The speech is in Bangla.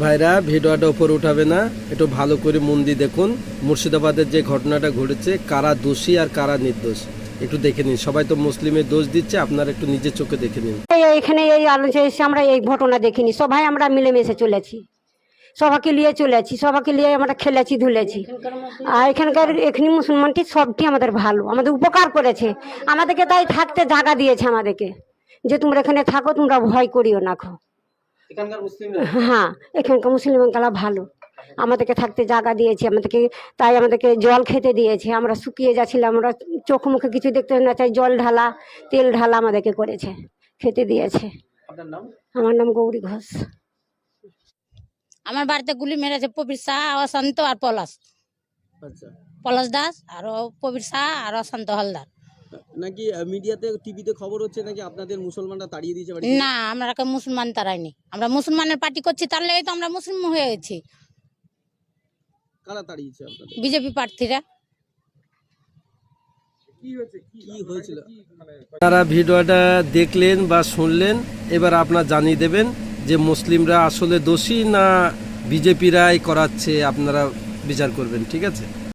ভাইরা ভিডিওটা উপরে উঠাবে না, একটু ভালো করে মন দিয়ে দেখুন। মুর্শিদাবাদের যে ঘটনাটা ঘটেছে, কারা দোষী আর কারা নির্দোষ একটু দেখে নিন। সবাই তো মুসলিমের দোষ দিচ্ছে, আপনারা একটু নিজের চোখে দেখে নিন। এখানে এই আলোচনা এসে আমরা এই ঘটনা দেখিনি, সবাই আমরা মিলেমিশে চলেছি, সবাইকে নিয়ে চলেছি, সবাইকে নিয়ে আমরা খেলেছি ধুলেছি। আর এখানকার এখানে মুসলমানটি সবটি আমাদের ভালো, আমাদের উপকার করেছে, আমাদেরকে তাই থাকতে জায়গা দিয়েছে আমাদেরকে, যে তোমরা এখানে থাকো, তোমরা ভয় করিও না। হ্যাঁ, এখানকার মুসলিমরা ভালো, আমাদেরকে থাকতে জায়গা দিয়েছে, আমাদেরকে তাই আমাদেরকে জল খেতে দিয়েছে। আমরা শুকিয়ে যাচ্ছিলাম, আমরা চোখ মুখে কিছু দেখতে না চাই, জল ঢালা, তেল ঢালা আমাদেরকে করেছে, খেতে দিয়েছে। আমার নাম গৌরী ঘোষ। আমার বাড়িতে গুলি মেরেছে প্রবীর শাহ, অশান্ত আর পলাশ। আচ্ছা, পলাশ দাস আর প্রবীর শাহ আর অশান্ত হালদার। নাকি মিডিয়াতে টিভিতে খবর হচ্ছে নাকি আপনাদের মুসলমানরা তাড়িয়ে দিয়েছে বাড়ি? না, আমরা মুসলমান তারাইনি, আমরা মুসলমানের পার্টি করছি, তার লেগে তো আমরা মুসলিম হয়ে গেছি। কারা তাড়িয়েছে আপনাদের? বিজেপি প্রার্থীরা। কি হয়েছিল? আপনারা ভিডিওটা দেখলেন বা শুনলেন, এবার আপনারা জানিয়ে দেবেন যে মুসলিমরা আসলে দোষী না বিজেপিরাই করাচ্ছে, আপনারা বিচার করবেন। ঠিক আছে।